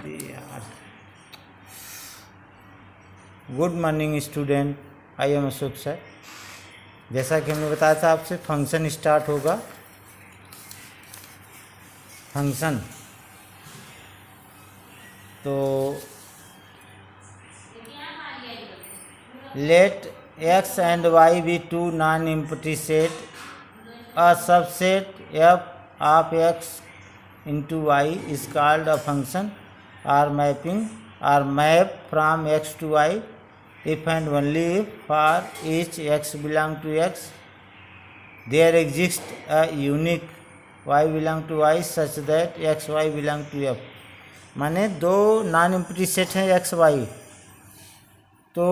यार। Good morning student, I am Ashok sir. जैसा कि हमने बताया था आपसे, फंक्शन स्टार्ट होगा। फंक्शन तो let X and Y be two non empty set, a subset F of X into y is called a function or mapping or map from x to y if and only if for each x belong to x there exists a unique y belong to y such that x y belong to f। माने दो non empty set हैं x Y, तो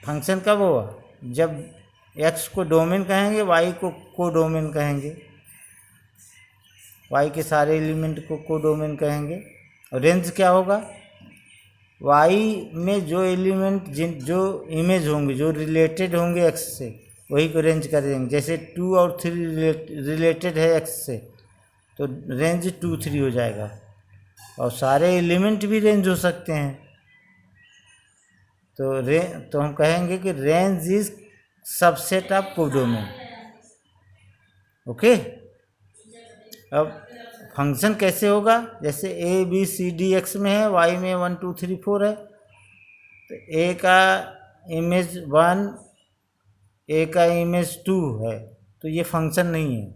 function कब होगा? जब x को domain कहेंगे, Y को कोडोमेन कहेंगे, वाई के सारे एलिमेंट को कोडोमेन कहेंगे। और रेंज क्या होगा? वाई में जो एलिमेंट जो इमेज होंगे, जो रिलेटेड होंगे एक्स से, वही को रेंज कर देंगे। जैसे 2 और 3 रिलेटेड है एक्स से, तो रेंज 2 3 हो जाएगा। और सारे एलिमेंट भी रेंज हो सकते हैं, तो हम कहेंगे कि range is subset of codomain. Okay. अब फंक्शन कैसे होगा? जैसे A B C D X में है, वाई में 1 2 3 4 है, तो ए का इमेज 1, ए का इमेज 2 है, तो ये फंक्शन नहीं है।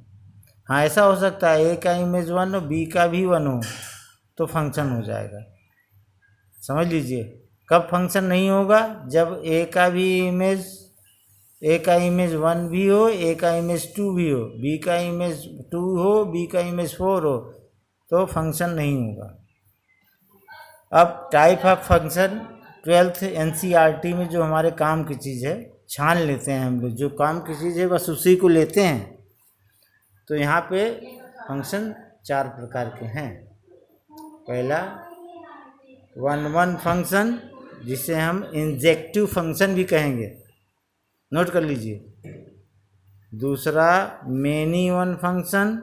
हाँ, ऐसा हो सकता है ए का इमेज 1 और बी का भी 1 हो, तो फंक्शन हो जाएगा। समझ लीजिए, कब फंक्शन नहीं होगा? जब ए का इमेज 1 भी हो, ए का इमेज 2 भी हो, बी का इमेज 2 हो, बी का इमेज 4 हो, तो फंक्शन नहीं होगा। अब type of function 12th NCERT में जो हमारे काम की चीज़ है, छान लेते हैं हम लोग। जो काम की चीज़ है बस उसी को लेते हैं। तो यहाँ पे फंक्शन 4 प्रकार के हैं। पहला 1-1 फंक्शन, जिसे हम इंजेक्टिव फंक्शन भी कहेंगे, नोट कर लीजिए। दूसरा मेनी वन फंक्शन।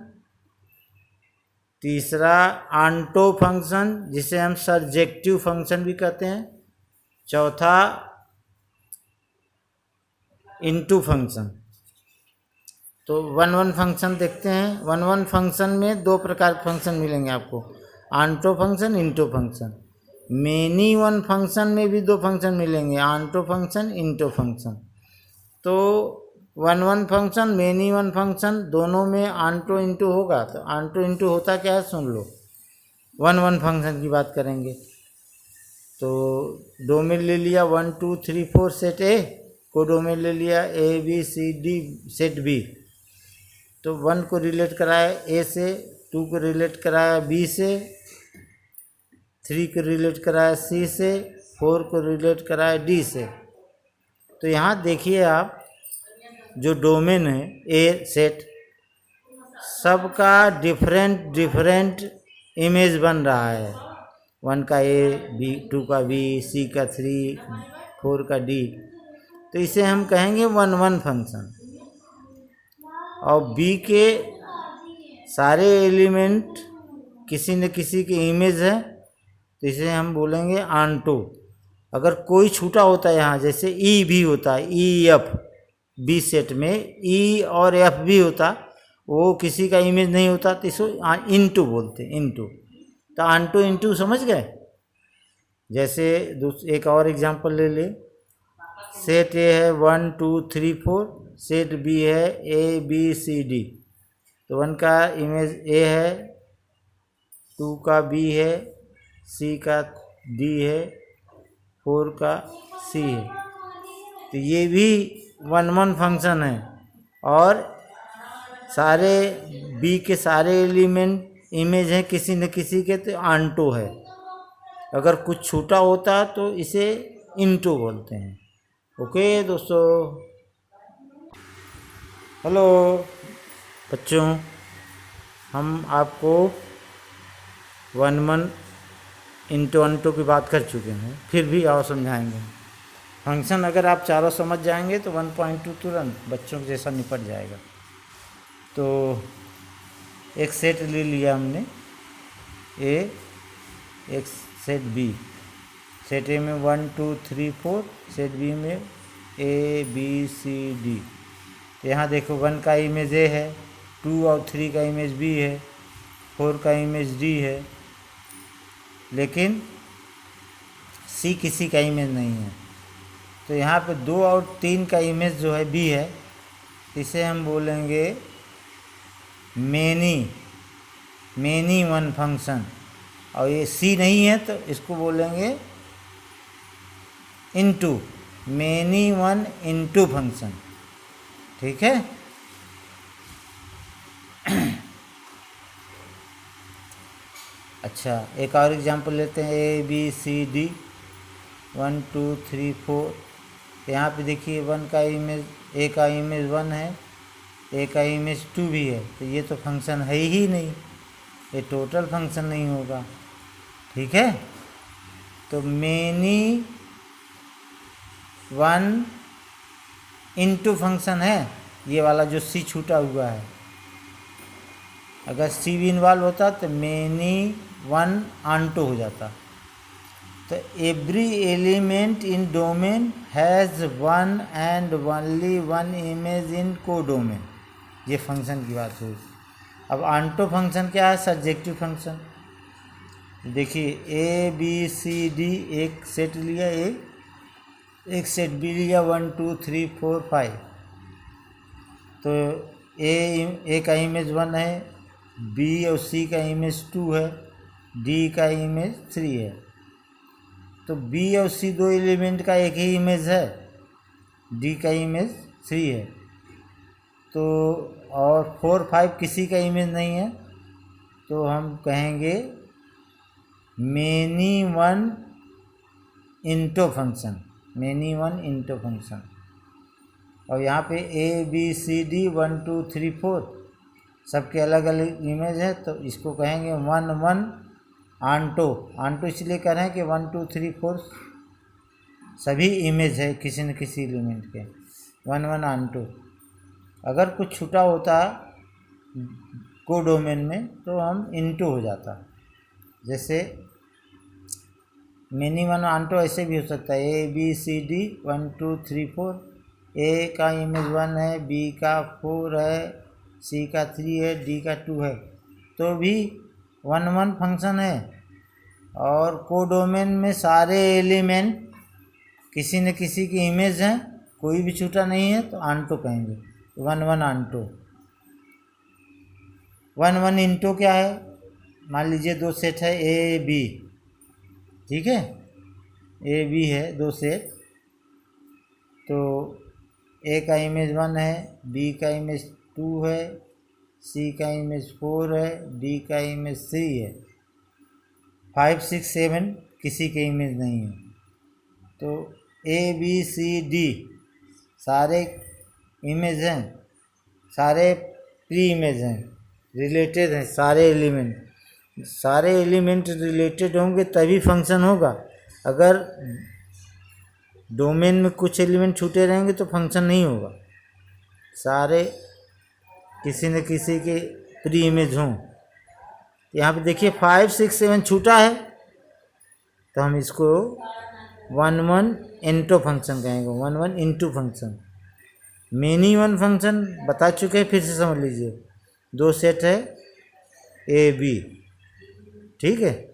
तीसरा आंटो फंक्शन, जिसे हम सर्जेक्टिव फंक्शन भी कहते हैं। चौथा इनटू फंक्शन। तो 1-1 फंक्शन देखते हैं। 1-1 फंक्शन में 2 प्रकार के फंक्शन मिलेंगे आपको, onto function, into function. Many one function में भी 2 फंक्शन मिलेंगे, आंटो फंक्शन, इनटू फंक्शन। तो 1-1 फंक्शन, मेनी वन फंक्शन, दोनों में आंटो इंटू होगा। तो आंटो इंटू होता क्या है सुन लो। 1-1 फंक्शन की बात करेंगे तो डोमेन ले लिया 1 2 3 4 सेट ए, को डोमेन ले लिया A B C D set B. तो 1 को रिलेट कराया ए से, 2 को रिलेट कराया बी से, 3 को रिलेट कराया सी से, 4 को रिलेट कराया डी से। तो यहाँ देखिए आप, जो डोमेन है ए सेट, सबका डिफरेंट इमेज बन रहा है। 1 का ए, बी 2 का बी, सी का 3, 4 का डी। तो इसे हम कहेंगे 1-1 फंक्शन। और बी के सारे एलिमेंट किसी न किसी की इमेज है, तो इसे हम बोलेंगे आंटो। अगर कोई छूटा होता है यहाँ, जैसे ई भी होता है, ई एफ बी सेट में ई और एफ भी होता, वो किसी का इमेज नहीं होता, तो इसको इनटू बोलते हैं, इनटू। तो आंटो इनटू समझ गए। जैसे एक और एग्जांपल ले ले। सेट ए है 1 2 3 4, सेट बी है ए बी सी डी। तो 1 का इमेज ए है, 2 का बी है, सी का डी है, 4 का सी है। तो ये भी 1-1 फंक्शन है। और सारे बी के सारे एलिमेंट इमेज हैं किसी न किसी के, तो आंटो है। अगर कुछ छूटा होता तो इसे इनटू बोलते हैं। ओके दोस्तों। हेलो बच्चों, हम आपको 1-1 इंटू अंटो की बात कर चुके हैं, फिर भी और समझाएंगे। फंक्शन अगर आप चारों समझ जाएंगे तो 1.2 तुरंत बच्चों के जैसा निपट जाएगा। तो एक सेट ले लिया हमने, ए एक सेट बी, सेट ए में 1 2 3 4, सेट बी में ए बी सी डी। यहाँ देखो 1 का इमेज ए है, 2 और 3 का इमेज बी है, 4 का इमेज डी है, लेकिन सी किसी का इमेज नहीं है। तो यहाँ पे 2 और 3 का इमेज जो है बी है, इसे हम बोलेंगे मेनी वन फंक्शन। और ये सी नहीं है तो इसको बोलेंगे into, many one into function. ठीक है। अच्छा, एक और एग्जांपल लेते हैं, ए बी सी डी 1 2 3 4। यहाँ पे देखिए 1 का इमेज, ए का इमेज 1 है, ए का इमेज 2 भी है, तो ये तो फंक्शन है ही नहीं, ये टोटल फंक्शन नहीं होगा। ठीक है। तो मेनी वन इनटू फंक्शन है ये वाला जो सी छूटा हुआ है। अगर सी भी इन्वॉल्व होता तो मेनी वन ऑनटू हो जाता। तो every element in domain has one and only one image in को डोमेन, ये फंक्शन की बात हुई। अब ऑनटो फंक्शन क्या है? Subjective function. देखिए ए बी सी डी एक सेट लिया, एक सेट बी लिया 1 2 3 4 5। तो ए का इमेज 1 है, बी और सी का इमेज 2 है, डी का इमेज 3 है। तो बी और सी दो एलिमेंट का एक ही इमेज है, डी का इमेज 3 है। तो और 4 5 किसी का इमेज नहीं है, तो हम कहेंगे many one into function, many one into function. और यहाँ पे ए बी सी डी 1 2 3 4 सबके अलग अलग इमेज है, तो इसको कहेंगे 1 1 ऑनटो। ऑनटो इसलिए कह रहे हैं कि 1 2 3 4 सभी इमेज है किसी न किसी एलिमेंट के, 1 1 ऑनटो। अगर कुछ छूटा होता को डोमेन में तो हम इनटू हो जाता। जैसे मेनी वन ऑनटो ऐसे भी हो सकता है, ए बी सी डी 1 2 3 4, ए का इमेज 1 है, बी का 4 है, सी का 3 है, डी का 2 है, तो भी 1 1 फंक्शन है। और को डोमेन में सारे एलिमेंट किसी न किसी की इमेज हैं, कोई भी छूटा नहीं है, तो ऑनटो कहेंगे, 1 1 ऑनटो। 1 1 इनटू क्या है? मान लीजिए दो सेट है ए बी, ठीक है, ए बी है दो सेट, तो ए का इमेज 1 है, बी का इमेज 2 है, सी का इमेज 4 है, डी का इमेज 3 है, 5 6 7 किसी के इमेज नहीं है। तो ए बी सी डी सारे इमेज हैं, सारे प्री इमेज हैं, रिलेटेड हैं, सारे एलिमेंट रिलेटेड होंगे तभी फंक्शन होगा। अगर डोमेन में कुछ एलिमेंट छूटे रहेंगे तो फंक्शन नहीं होगा, सारे किसी न किसी के प्री इमेज हों। यहाँ पे देखिए 5 6 7 छूटा है, तो हम इसको 1 1 इनटू फंक्शन कहेंगे, 1 1 into function. Many one function बता चुके हैं, फिर से समझ लीजिए। दो सेट है ए बी, ठीक है,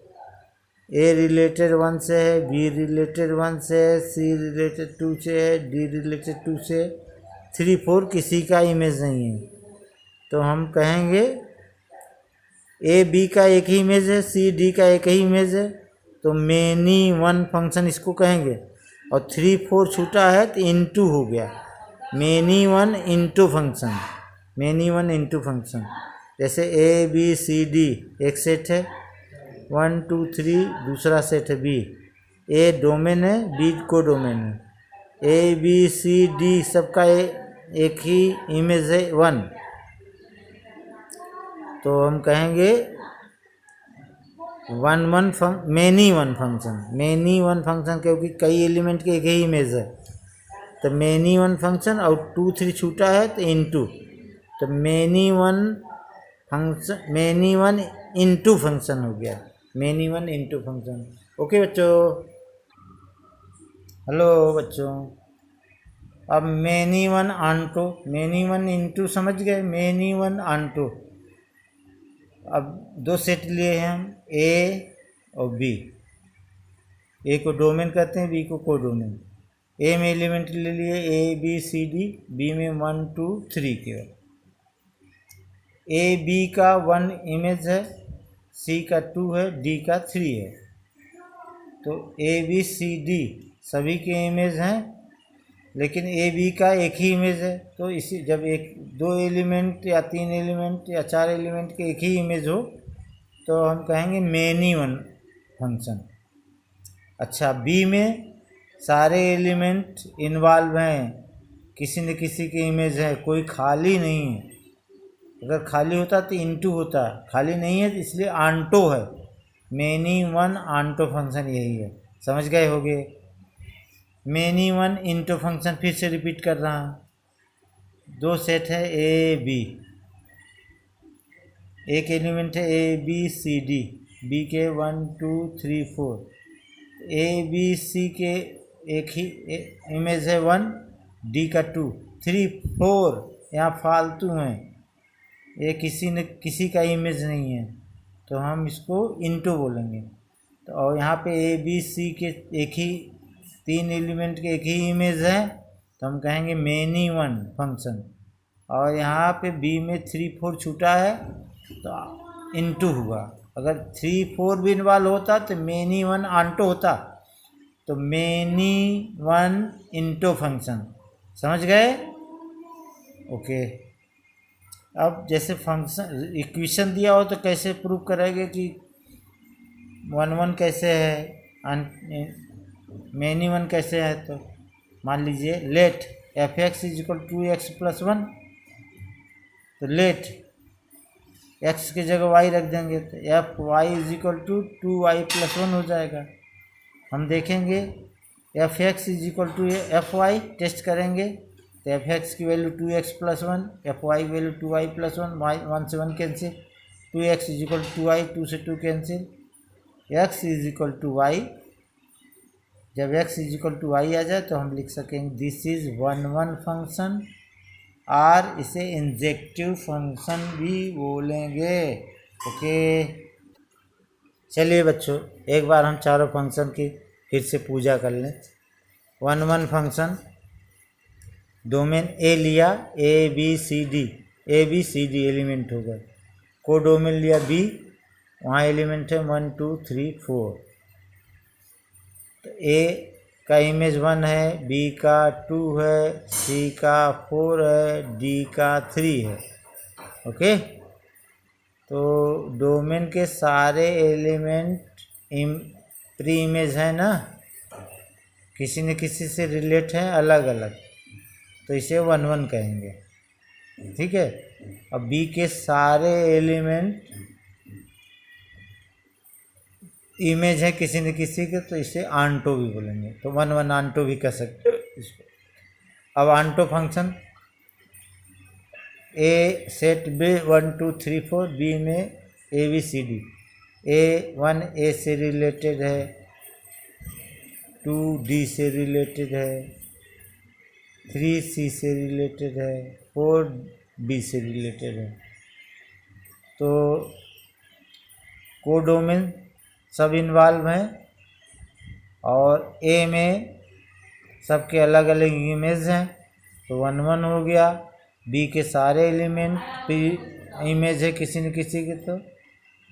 ए रिलेटेड 1 से है, बी रिलेटेड 1 से है, सी रिलेटेड 2 से है, डी रिलेटेड 2 से, 3 4 किसी का इमेज नहीं है, तो हम कहेंगे ए बी का एक ही इमेज है, सी डी का एक ही इमेज है, तो मेनी वन फंक्शन इसको कहेंगे। और 3 4 छूटा है तो इनटू हो गया, many one into function, many one into function. जैसे ए बी सी डी एक सेट है, 1 2 3 दूसरा सेट है बी, ए डोमेन है, बी को डोमेन है, ए बी सी डी सबका एक ही इमेज है 1, तो हम कहेंगे 1 1 many one function. Many one function क्योंकि कई एलिमेंट के एक ही इमेज है, तो मेनी वन फंक्शन। और 2 3 छूटा है तो इनटू, तो many one function, many one into function हो गया, many one into function. Okay बच्चों, हेलो बच्चों। अब many one onto, many one into समझ गए, मेनी वन आंटो। अब दो सेट लिए हैं हम, ए और बी। ए को डोमेन कहते हैं, बी को कोडोमेन। ए में एलिमेंट ले लिए A B C D, B में 1 2 3 केवल। ए बी का 1 इमेज है, सी का 2 है, डी का 3 है। तो ए बी सी डी सभी के इमेज हैं, लेकिन ए बी का एक ही इमेज है। तो इसी जब एक दो एलिमेंट या 3 एलिमेंट या 4 एलिमेंट के एक ही इमेज हो तो हम कहेंगे मेनी वन फंक्शन। अच्छा, बी में सारे एलिमेंट इन्वॉल्व हैं, किसी न किसी के इमेज है, कोई खाली नहीं है। अगर खाली होता तो इनटू होता, खाली नहीं है इसलिए आंटो है। मेनी वन आंटो फंक्शन यही है, समझ गए होगे। मेनी वन इनटू फंक्शन फिर से रिपीट कर रहा हूँ। दो सेट है ए बी, एक एलिमेंट है A B C D, B के 1 2 3 4। ए बी सी के एक ही इमेज है 1, डी का 2 3 4, यहाँ फालतू हैं, ये किसी का इमेज नहीं है, तो हम इसको इनटू बोलेंगे। तो और यहाँ पे ए बी सी के एक ही 3 एलिमेंट के एक ही इमेज है, तो हम कहेंगे मेनी वन फंक्शन। और यहाँ पे बी में 3 4 छूटा है तो इनटू हुआ। अगर 3 4 भी इन्वॉल्व होता तो मेनी वन आंटो होता, तो मेनी वन इनटू फंक्शन। समझ गए? ओके। अब जैसे फंक्शन इक्वेशन दिया हो तो कैसे प्रूव करेंगे कि 1 1 कैसे है, मेनी वन कैसे है। तो मान लीजिए let F x is equal to X plus 1, तो लेट एक्स की जगह वाई रख देंगे तो F Y is equal to 2y plus 1 हो जाएगा। हम देखेंगे F x is equal to F Y, test करेंगे तो एफ एक्स की value 2x plus 1, F Y की वैल्यू 2y प्लस 1, 1 से 1 cancel, 2x is equal to 2y, 2 से 2 cancel, x is equal to y. जब x is equal to y आ जाए तो हम लिख सकेंगे दिस इज 1 1 फंक्शन, और इसे इंजेक्टिव फंक्शन भी बोलेंगे। ओके, चलिए बच्चों एक बार हम चारों फंक्शन की फिर से पूजा कर लें। 1 1 फंक्शन, डोमेन ए लिया, A B C D, A B C D element हो गए। को डोमेन लिया बी, वहाँ एलिमेंट है 1 2 3 4। तो ए का इमेज 1 है, बी का 2 है, सी का 4 है, डी का 3 है। ओके, तो डोमेन के सारे एलिमेंट प्री इमेज है ना, किसी न किसी से रिलेट हैं अलग अलग, तो इसे 1 1 कहेंगे। ठीक है। अब बी के सारे एलिमेंट इमेज है किसी न किसी के, तो इसे आंटो भी बोलेंगे, तो 1 1 आंटो भी कह सकते हो इसको। अब आंटो फंक्शन, ए सेट बी 1 2 3 4, बी में ए बी सी डी, ए 1 ए से रिलेटेड है, 2 डी से रिलेटेड है, 3 सी से रिलेटेड है, 4 बी से रिलेटेड है। तो कोडोमेन सब इन्वॉल्व हैं, और ए में सबके अलग अलग इमेज हैं, तो 1 1 हो गया। बी के सारे एलिमेंट भी इमेज है किसी न किसी के, तो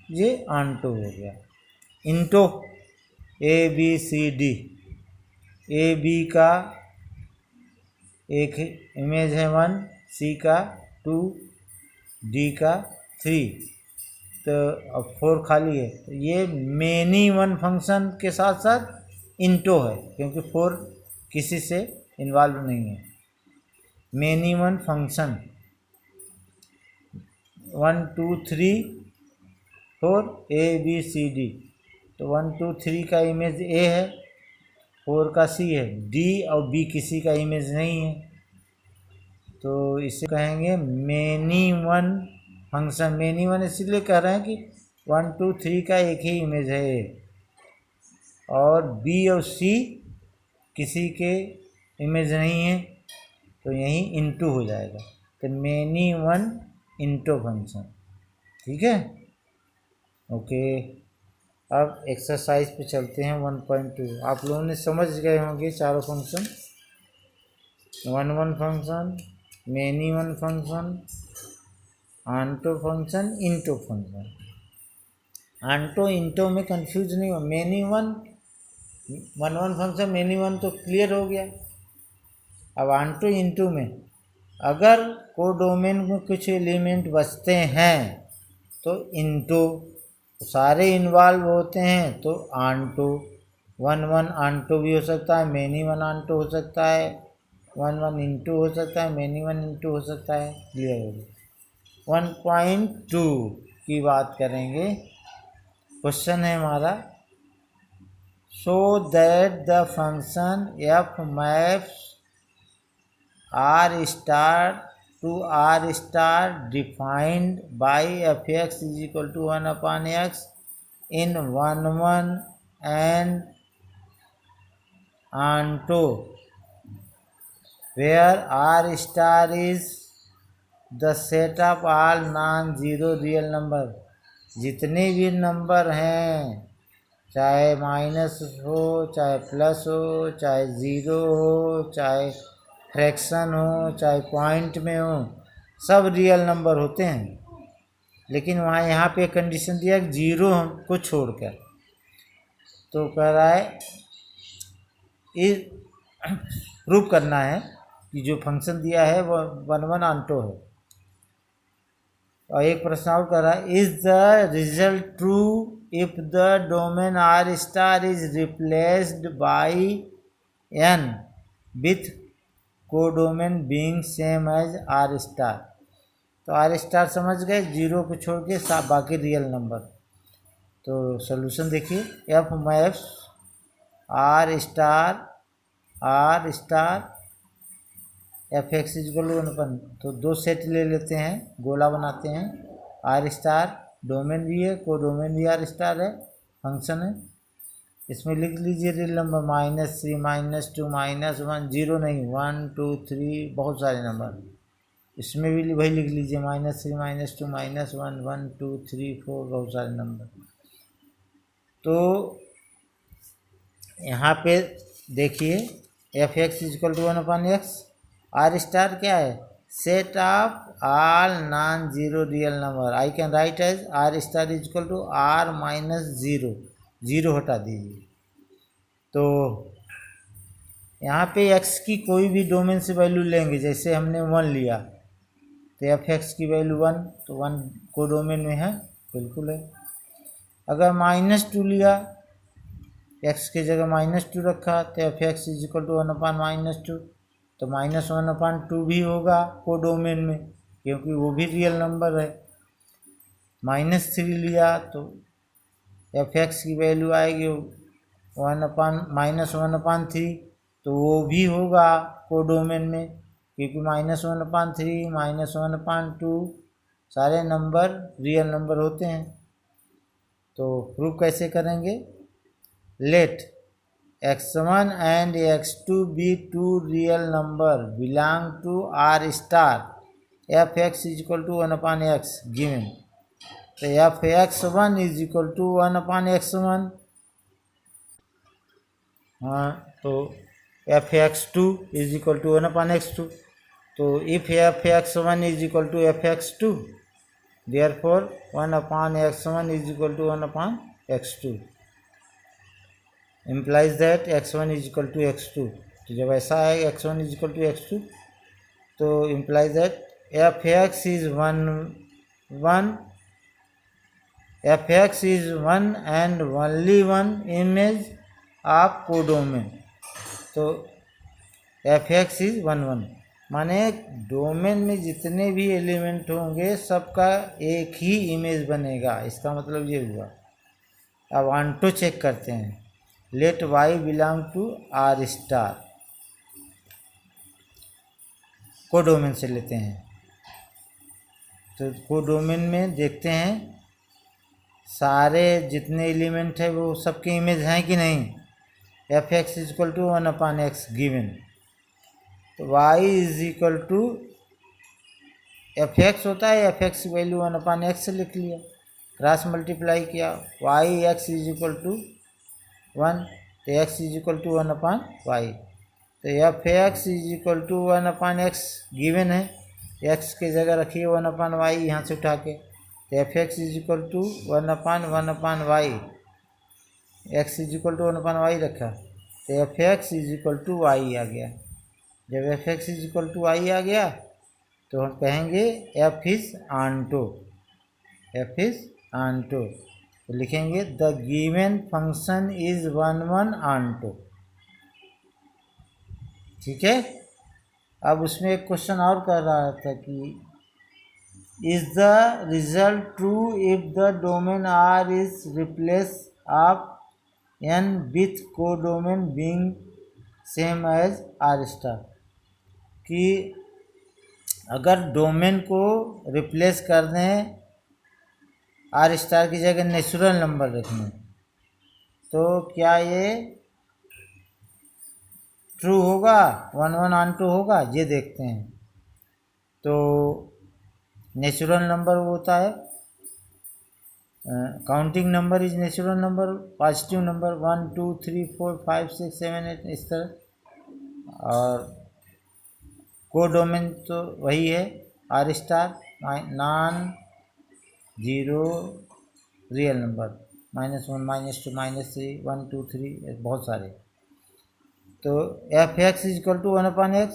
ये आंटो हो गया। Into A B C D, A B का एक इमेज है 1, सी का 2, डी का 3, तो अब 4 खाली है, तो ये मेनी वन फंक्शन के साथ साथ इंटो है, क्योंकि 4 किसी से इन्वॉल्व नहीं है। Many one function 1 2 3 4 A B C D, तो 1 2 3 का इमेज ए है, 4 का सी है, डी और बी किसी का इमेज नहीं है, तो इसे कहेंगे many one function. Many one इसलिए कह रहे हैं कि 1 2 3 का एक ही इमेज है, और बी और सी किसी के इमेज नहीं है, तो यहीं इनटू हो जाएगा। तो मेनी वन इनटू फंक्शन, ठीक है। ओके, अब एक्सरसाइज पे चलते हैं 1.2। आप लोगों ने समझ गए होंगे चारों function, 1 1 function, many one function, onto function, into function. Onto into में कंफ्यूज नहीं हो, many one 1 1 function, many one तो क्लियर हो गया। अब आंटो इंटो में अगर कोडोमेन में कुछ एलिमेंट बचते हैं तो इंटो, सारे इन्वॉल्व होते हैं तो आंटो। 1 1 आंटो भी हो सकता है, मेनी वन आंटो हो सकता है, 1 1 इंटू हो सकता है, मेनी वन इंटू हो सकता है। क्लियर हो गया। 1.2 की बात करेंगे। क्वेश्चन है हमारा, so that the function F maps R star to R star defined by F x is equal to 1/x in 1 1 and onto where R star is the set of all non zero real number. जितने भी number हैं, चाहे minus हो, चाहे plus हो, चाहे zero हो, चाहे फ्रैक्शन हो, चाहे पॉइंट में हो, सब रियल नंबर होते हैं। लेकिन वहाँ यहाँ पे कंडीशन दिया कि जीरो को छोड़कर, तो कह रहा है इस प्रूव करना है कि जो फंक्शन दिया है वो 1 1 आंटो है। और एक प्रश्न और कर रहा है, is the result true if the domain R star is replaced by N with codomain being same as R star. तो आर स्टार समझ गए, जीरो को छोड़ के बाकी रियल नंबर। तो सॉल्यूशन देखिए, F maps R star F X equal to 1, तो दो सेट ले लेते हैं, गोला बनाते हैं। आर स्टार डोमेन भी है, कोडोमेन भी आर स्टार है, फंक्शन है। इसमें लिख लीजिए रियल नंबर -3 -2 -1, जीरो नहीं, 1 2 3 बहुत सारे नंबर। इसमें भी वही लिख लीजिए -3 -2 -1 1 2 3 4 बहुत सारे नंबर। तो यहाँ पे देखिए F X equal to 1/x, R star क्या है, set of all non zero real number. I can write as R star equal to r -0, zero हटा दीजिए। तो यहाँ पे x की कोई भी डोमेन से वैल्यू लेंगे, जैसे हमने 1 लिया तो एफ एक्स की वैल्यू 1, तो 1 को डोमेन में है, बिल्कुल है। अगर -2 लिया, x की जगह -2 रखा, तो F x is equal to 1/-2, तो -1/2 भी होगा कोडोमेन में, क्योंकि वो भी रियल नंबर है। -3 लिया तो एफ एक्स की वैल्यू आएगी -1/3, तो वो भी होगा कोडोमेन में, क्योंकि -1/3 -1/2 सारे नंबर रियल नंबर होते हैं। तो प्रूफ कैसे करेंगे, late x1 and x2 be two real number belong to R star, fx is equal to 1/x given। तो fx1 is equal to 1/x1, हाँ, तो fx2 is equal to 1/x2। तो if fx1 is equal to fx2, therefore 1/x1 is equal to 1/x2, implies that x1 is equal to x2। तो जब ऐसा है x1 is equal to x2, तो implies that fx is 1 and only one image of codomain. तो fx is 1 माने domain में जितने भी एलिमेंट होंगे सबका एक ही इमेज बनेगा, इसका मतलब ये हुआ। अब आंटो चेक करते हैं, let y belong to R star, codomain से लेते हैं। तो कोडोमेन में देखते हैं सारे जितने एलिमेंट है वो सबके इमेज हैं कि नहीं। F x is equal to 1/x given, तो y is equal to f x होता है, एफ एक्स की वैल्यू 1/x लिख लिया, क्रॉस मल्टीप्लाई किया, y x is equal to 1, तो x is equal to 1/y, तो F x is equal to 1/x given है, एक्स की जगह रखिए 1/y यहाँ से उठा के, तो F x is equal to 1/1/y, x is equal to 1/y रखा, तो F x is equal to y आ गया। जब f x is equal to y आ गया तो हम कहेंगे f is onto, f is onto, तो लिखेंगे the given function is 1 onto. ठीक है। अब उसमें एक क्वेश्चन और कर रहा था कि is the result true if the domain R is replace of N with codomain being same as R star, कि अगर डोमेन को रिप्लेस कर दें आर स्टार की जगह नेचुरल नंबर रखें तो क्या ये ट्रू होगा, 1 ऑनटो होगा, ये देखते हैं। तो नेचुरल नंबर होता है, counting number is natural number, positive number 1 2 3 4 5 6 7 8 इस तरह, और कोडोमेन तो वही है R star, non zero real number, -1 -2 -3 1 2 3 बहुत सारे। तो F x is equal to 1/x,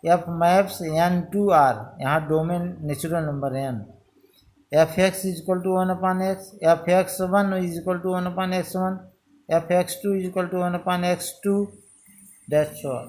F maps N to R, यहाँ डोमेन नेचुरल नंबर है N, F x is equal to 1/x, F X 1 is equal to 1/x1, F X 2 is equal to 1/x2, that's all.